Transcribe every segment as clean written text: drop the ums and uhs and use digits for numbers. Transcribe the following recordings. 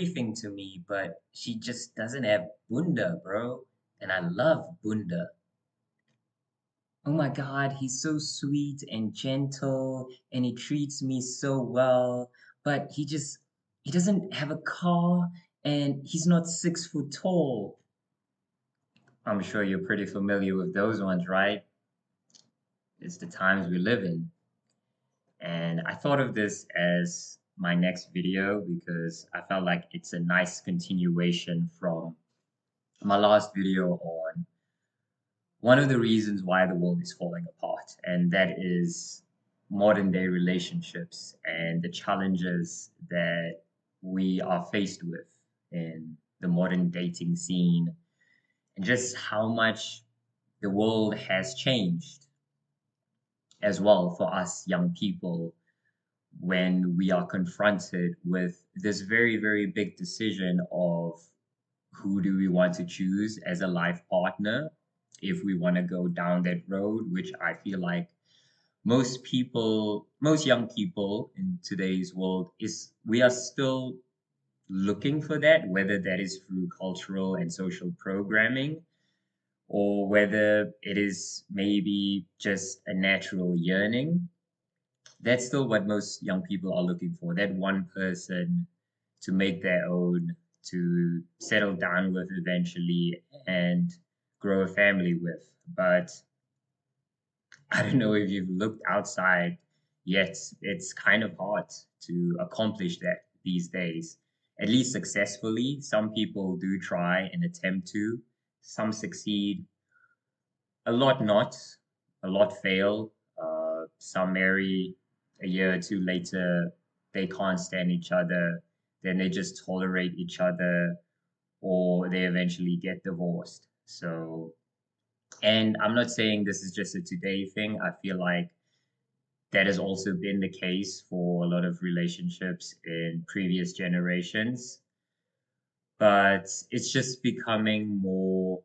everything to me, but she just doesn't have bunda, bro. And I love bunda. Oh my God, he's so sweet and gentle and he treats me so well, but he doesn't have a car and he's not 6 foot tall. I'm sure you're pretty familiar with those ones, right? It's the times we live in. And I thought of this as my next video because I felt like it's a nice continuation from my last video on one of the reasons why the world is falling apart, and that is modern day relationships and the challenges that we are faced with in the modern dating scene, and just how much the world has changed as well for us young people when we are confronted with this very, very big decision of who do we want to choose as a life partner if we want to go down that road, which I feel like most young people in today's world is we are still looking for that, whether that is through cultural and social programming or whether it is maybe just a natural yearning. That's still what most young people are looking for, that one person to make their own, to settle down with eventually and grow a family with. But I don't know if you've looked outside yet. It's kind of hard to accomplish that these days, at least successfully. Some people do try and attempt to, some succeed, a lot not, a lot fail. Some marry a year or two later, they can't stand each other, then they just tolerate each other, or they eventually get divorced. So, and I'm not saying this is just a today thing. I feel like that has also been the case for a lot of relationships in previous generations, but it's just becoming more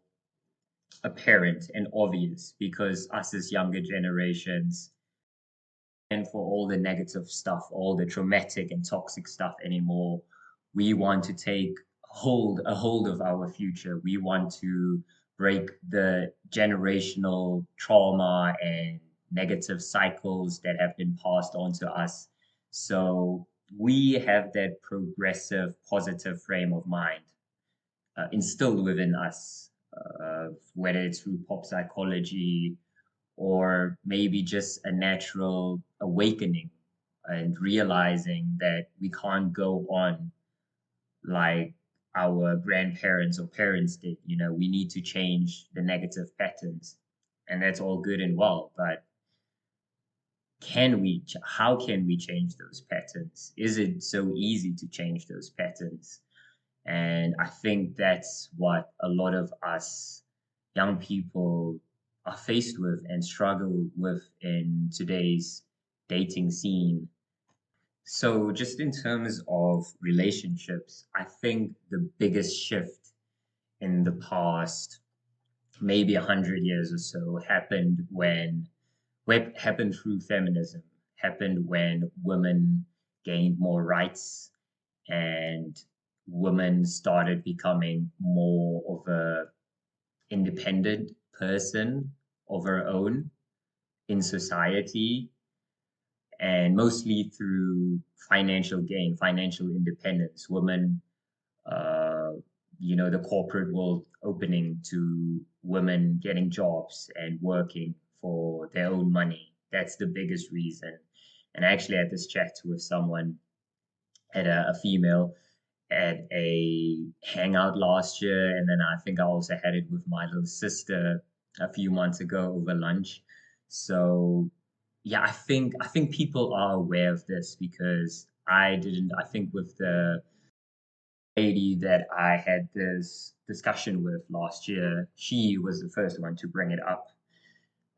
apparent and obvious because us as younger generations and for all the negative stuff, all the traumatic and toxic stuff anymore. We want to take hold of our future. We want to break the generational trauma and negative cycles that have been passed on to us. So we have that progressive, positive frame of mind instilled within us, whether it's through pop psychology or maybe just a natural awakening and realizing that we can't go on like our grandparents or parents did. You know, we need to change the negative patterns, and that's all good and well. But how can we change those patterns? Is it so easy to change those patterns? And I think that's what a lot of us young people are faced with and struggle with in today's dating scene. So, just in terms of relationships, I think the biggest shift in the past, maybe 100 years or so, happened through feminism, happened when women gained more rights and women started becoming more of a independent person of her own in society, and mostly through financial gain, financial independence. Women, uh, the corporate world opening to women getting jobs and working for their own money. That's the biggest reason. And I actually had this chat with someone, had a female at a hangout last year, and then I think I also had it with my little sister a few months ago over lunch. So yeah, I think people are aware of this because I didn't. I think with the lady that I had this discussion with last year, she was the first one to bring it up,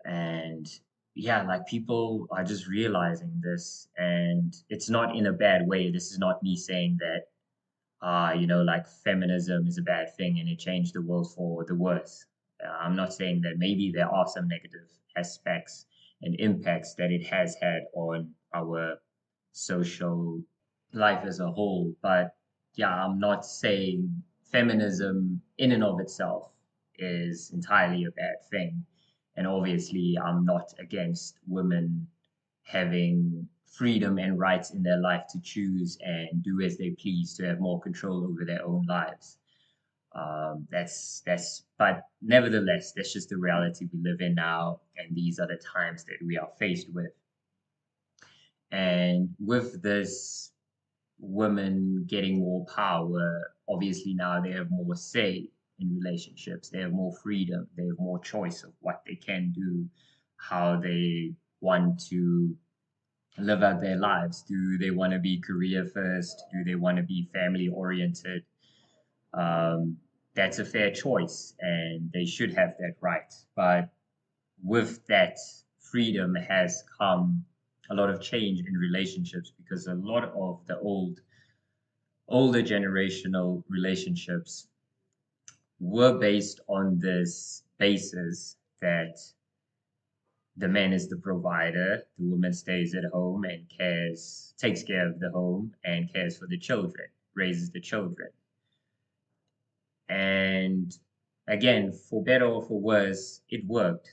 and yeah, like people are just realizing this, and it's not in a bad way. This is not me saying that like feminism is a bad thing and it changed the world for the worse. I'm not saying that maybe there are some negative aspects and impacts that it has had on our social life as a whole, but yeah, I'm not saying feminism in and of itself is entirely a bad thing. And obviously, I'm not against women having freedom and rights in their life to choose and do as they please, to have more control over their own lives. But nevertheless, that's just the reality we live in now, and these are the times that we are faced with. And with this women getting more power, obviously now they have more say in relationships. They have more freedom. They have more choice of what they can do, how they want to live out their lives. Do they want to be career first? Do they want to be family oriented? Um, that's a fair choice, and they should have that right. But with that freedom has come a lot of change in relationships, because a lot of the older generational relationships were based on this basis that the man is the provider, the woman stays at home and takes care of the home and cares for the children, raises the children. And again, for better or for worse, it worked.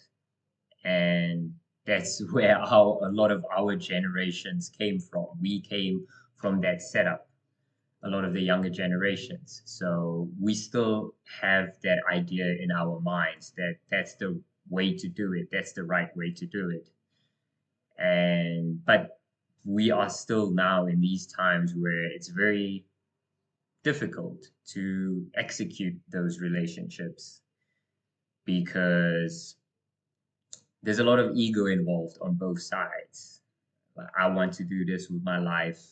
And that's where a lot of our generations came from. We came from that setup, a lot of the younger generations. So we still have that idea in our minds that that's the way to do it. That's the right way to do it. But we are still now in these times where it's very difficult to execute those relationships, because there's a lot of ego involved on both sides. Like, I want to do this with my life.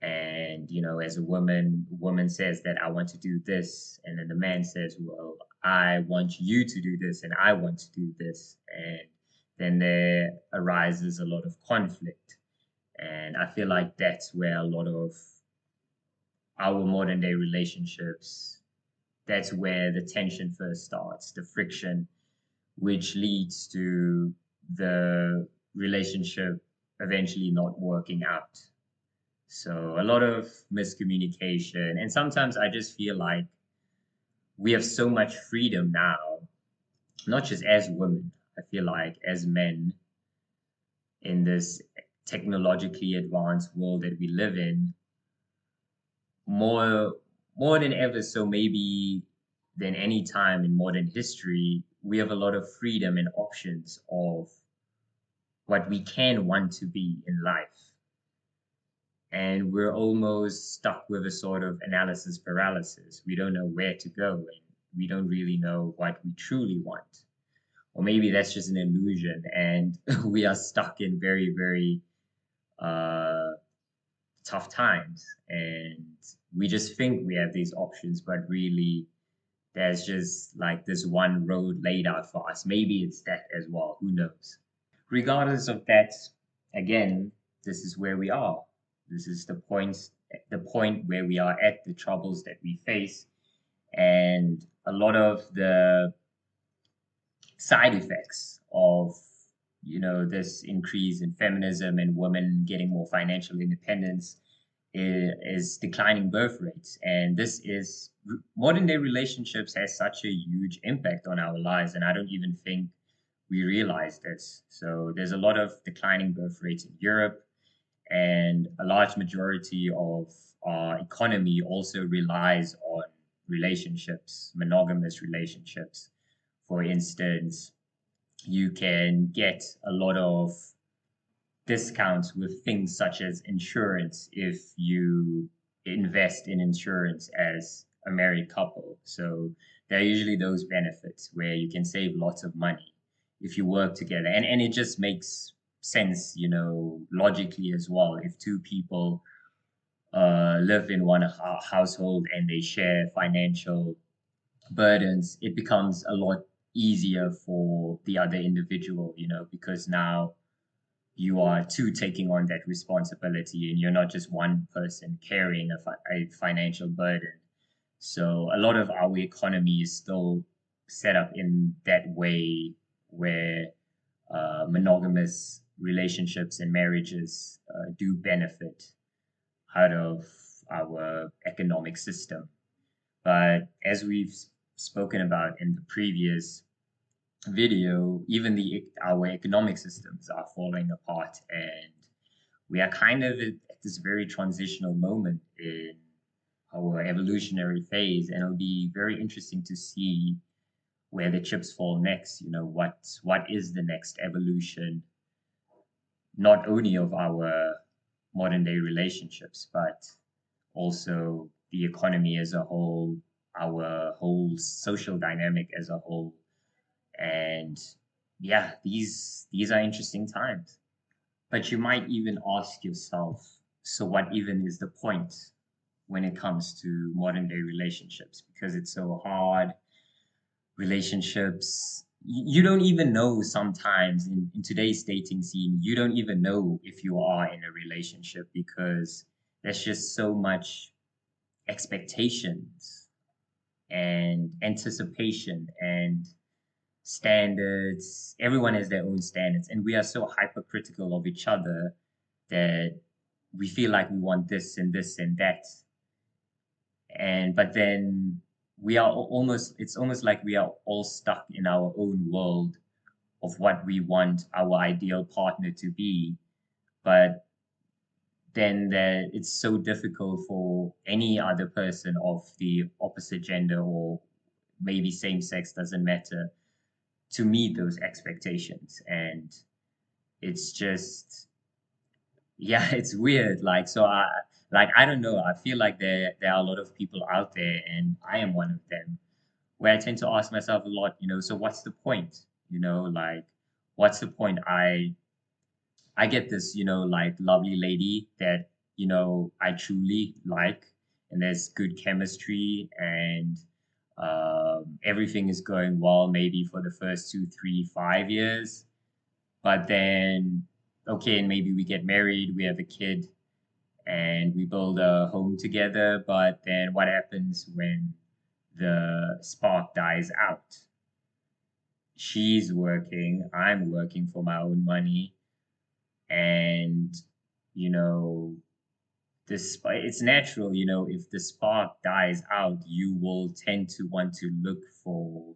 And, as a woman says that I want to do this. And then the man says, well, I want you to do this and I want to do this. And then there arises a lot of conflict. And I feel like that's where a lot of our modern day relationships, that's where the tension first starts, the friction, which leads to the relationship eventually not working out. So a lot of miscommunication. And sometimes I just feel like we have so much freedom now, not just as women. I feel like as men in this technologically advanced world that we live in, more more than ever, so maybe than any time in modern history, we have a lot of freedom and options of what we can want to be in life. And we're almost stuck with a sort of analysis paralysis. We don't know where to go, and we don't really know what we truly want. Or maybe that's just an illusion, and we are stuck in very, very uh, tough times. And we just think we have these options, but really, there's just like this one road laid out for us. Maybe it's that as well. Who knows? Regardless of that, again, this is where we are. This is the point where we are at, the troubles that we face, and a lot of the side effects of this increase in feminism and women getting more financial independence is declining birth rates. And this is modern day relationships has such a huge impact on our lives, and I don't even think we realize this. So there's a lot of declining birth rates in Europe, and a large majority of our economy also relies on relationships, monogamous relationships. For instance, you can get a lot of discounts with things such as insurance if you invest in insurance as a married couple. So there are usually those benefits where you can save lots of money if you work together. And it just makes sense, logically as well. If two people live in one household and they share financial burdens, it becomes a lot easier for the other individual, because now you are two taking on that responsibility, and you're not just one person carrying a financial burden. So a lot of our economy is still set up in that way, where monogamous relationships and marriages do benefit out of our economic system. But as we've spoken about in the previous video, even the our economic systems are falling apart, and we are kind of at this very transitional moment in our evolutionary phase, and it'll be very interesting to see where the chips fall next. You know, what is the next evolution, not only of our modern day relationships, but also the economy as a whole, our whole social dynamic as a whole. And yeah, these are interesting times. But you might even ask yourself, so what even is the point when it comes to modern day relationships? Because it's so hard. Relationships, you don't even know sometimes in today's dating scene, you don't even know if you are in a relationship because there's just so much expectations and anticipation and standards. Everyone has their own standards, and we are so hypercritical of each other that we feel like we want this and this and that. And but then we are almost it's almost like we are all stuck in our own world of what we want our ideal partner to be. But then it's so difficult for any other person of the opposite gender or maybe same sex, doesn't matter, to meet those expectations. And it's just, yeah, it's weird. I don't know. I feel like there are a lot of people out there, and I am one of them, where I tend to ask myself a lot, so what's the point? What's the point? I get this, like lovely lady that, I truly like, and there's good chemistry, and everything is going well, maybe for the first 2, 3, 5 years. But then, okay, and maybe we get married, we have a kid, and we build a home together. But then what happens when the spark dies out? She's working, I'm working for my own money, and you know despite it's natural, if the spark dies out, you will tend to want to look for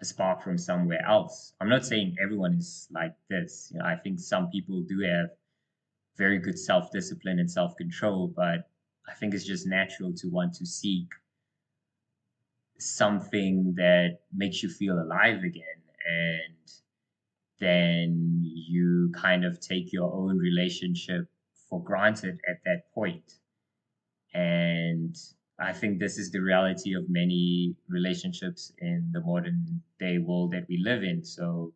a spark from somewhere else. I'm not saying everyone is like this. I think some people do have very good self-discipline and self-control, but I think it's just natural to want to seek something that makes you feel alive again. And then you kind of take your own relationship for granted at that point. And I think this is the reality of many relationships in the modern day world that we live in. So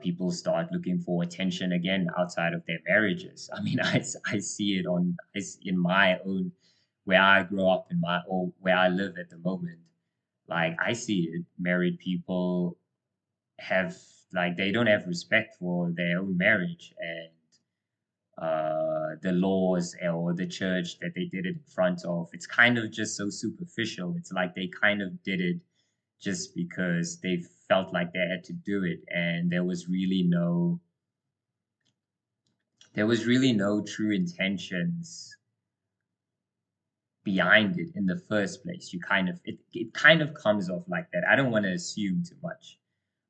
people start looking for attention again outside of their marriages. I mean, I see it in my own, where I grow up in my, or where I live at the moment. Like I see it, married people have, like, they don't have respect for their own marriage, and the laws or the church that they did it in front of. It's kind of just so superficial. It's like they kind of did it just because they felt like they had to do it, and there was really no true intentions behind it in the first place. It kind of comes off like that. I don't want to assume too much,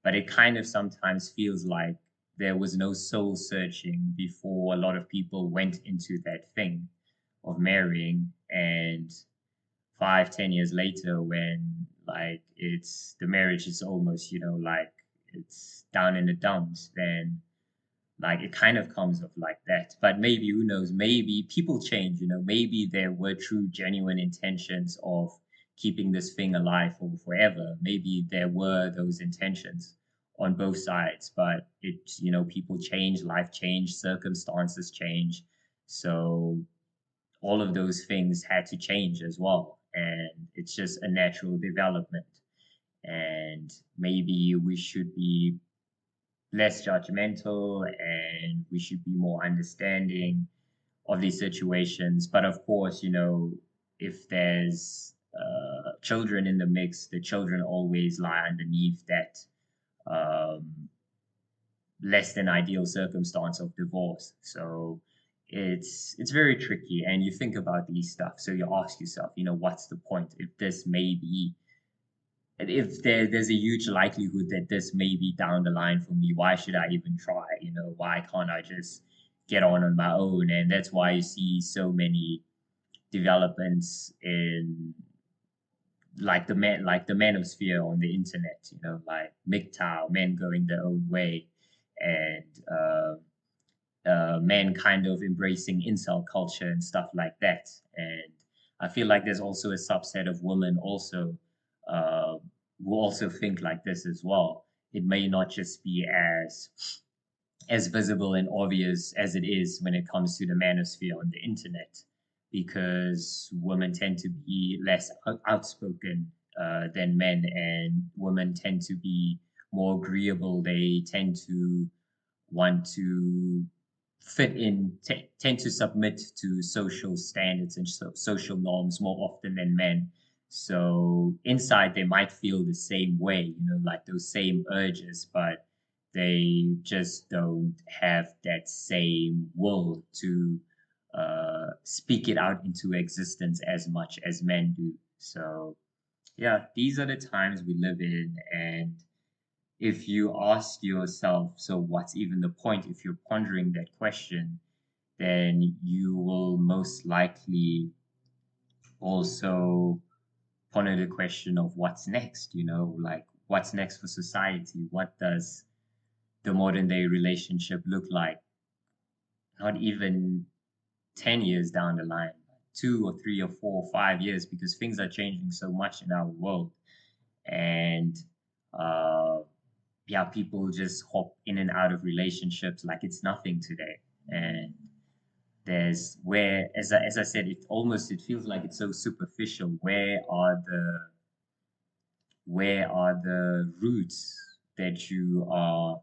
but it kind of sometimes feels like there was no soul searching before a lot of people went into that thing of marrying. And 5, 10 years later, when like it's the marriage is almost, like it's down in the dumps, then like it kind of comes off like that. But maybe, who knows, maybe people change, maybe there were true genuine intentions of keeping this thing alive for forever. Maybe there were those intentions on both sides, but people change, life change, circumstances change. So all of those things had to change as well, and it's just a natural development. And maybe we should be less judgmental, and we should be more understanding of these situations. But of course, if there's children in the mix, the children always lie underneath that um, less than ideal circumstance of divorce. So it's very tricky, and you think about these stuff, so you ask yourself, what's the point if this may be, if there's a huge likelihood that this may be down the line for me, why should I even try? Why can't I just get on my own? And that's why you see so many developments in like the manosphere on the internet, like MGTOW, men going their own way, and men kind of embracing incel culture and stuff like that. And I feel like there's also a subset of women also uh, who also think like this as well. It may not just be as visible and obvious as it is when it comes to the manosphere on the internet, because women tend to be less outspoken than men, and women tend to be more agreeable. They tend to want to fit in, tend to submit to social standards and social norms more often than men. So inside, they might feel the same way, like those same urges, but they just don't have that same will to speak it out into existence as much as men do. So, yeah, these are the times we live in. And if you ask yourself, so what's even the point? If you're pondering that question, then you will most likely also ponder the question of what's next, like what's next for society? What does the modern day relationship look like? Not even 10 years down the line, 2 or 3 or 4 or 5 years, because things are changing so much in our world. And uh, yeah, people just hop in and out of relationships like it's nothing today. And there's where, as I said, it feels like it's so superficial. Where are the roots that you are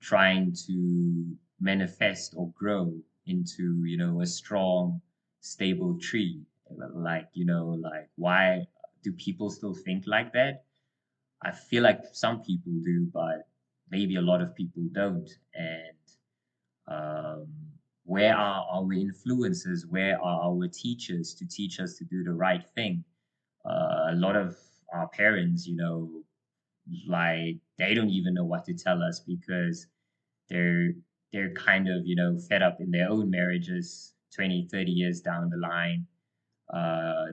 trying to manifest or grow into, a strong, stable tree? Like, like why do people still think like that? I feel like some people do, but maybe a lot of people don't. And um, where are our influences? Where are our teachers to teach us to do the right thing? A lot of our parents, like they don't even know what to tell us, because they're they're kind of, fed up in their own marriages 20, 30 years down the line.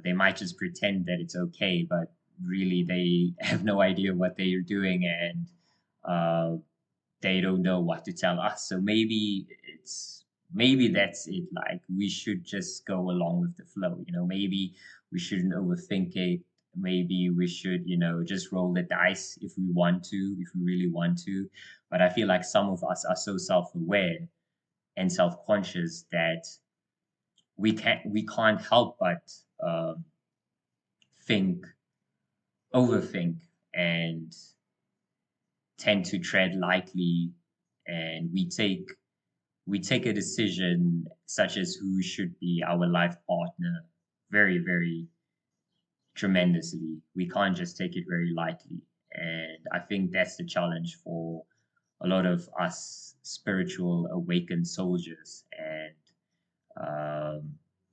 They might just pretend that it's okay, but really they have no idea what they're doing, and uh, they don't know what to tell us. So maybe that's it. Like we should just go along with the flow. Maybe we shouldn't overthink it. Maybe we should, just roll the dice if we want to, if we really want to. But I feel like some of us are so self-aware and self-conscious that we can't help but think, overthink, and tend to tread lightly, and we take a decision such as who should be our life partner very, very tremendously. We can't just take it very lightly. And I think that's the challenge for a lot of us spiritual awakened soldiers. And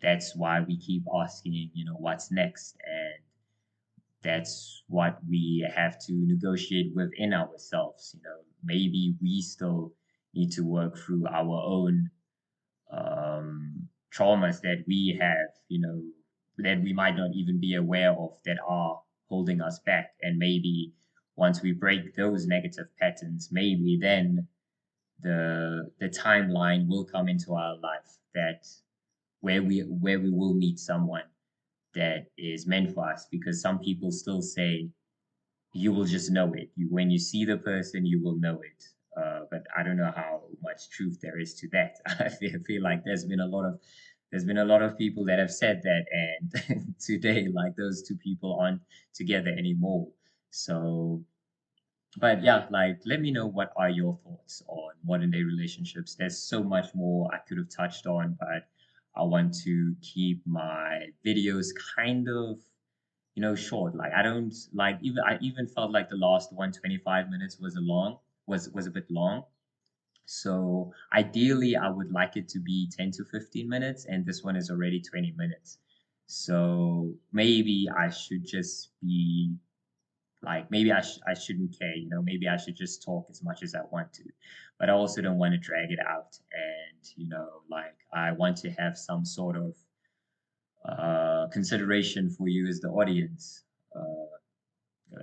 that's why we keep asking, what's next? And that's what we have to negotiate within ourselves. Maybe we still need to work through our own traumas that we have, that we might not even be aware of, that are holding us back. And maybe once we break those negative patterns, maybe then the timeline will come into our life, that where we will meet someone that is meant for us, because some people still say you will just know it. When you see the person, you will know it. But I don't know how much truth there is to that. I feel like there's been a lot of people that have said that, and today, like those two people aren't together anymore. So, but yeah, like let me know, what are your thoughts on modern day relationships? There's so much more I could have touched on, but I want to keep my videos kind of, short. Like I don't like, I even felt like the last 125 minutes was a bit long. So ideally, I would like it to be 10 to 15 minutes, and this one is already 20 minutes. So maybe I should just be like, maybe I shouldn't care, maybe I should just talk as much as I want to. But I also don't want to drag it out. And, like I want to have some sort of consideration for you as the audience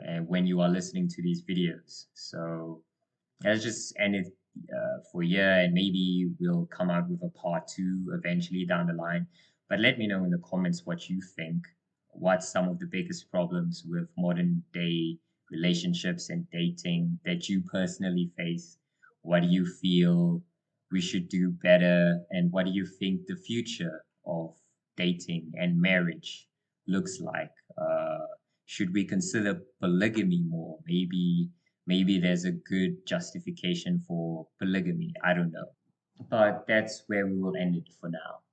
and when you are listening to these videos. So let's just end it for here, and maybe we'll come out with a part two eventually down the line. But let me know in the comments what you think. What's some of the biggest problems with modern day relationships and dating that you personally face? What do you feel we should do better? And what do you think the future of dating and marriage looks like? Should we consider polygamy more? Maybe there's a good justification for polygamy. I don't know. But that's where we will end it for now.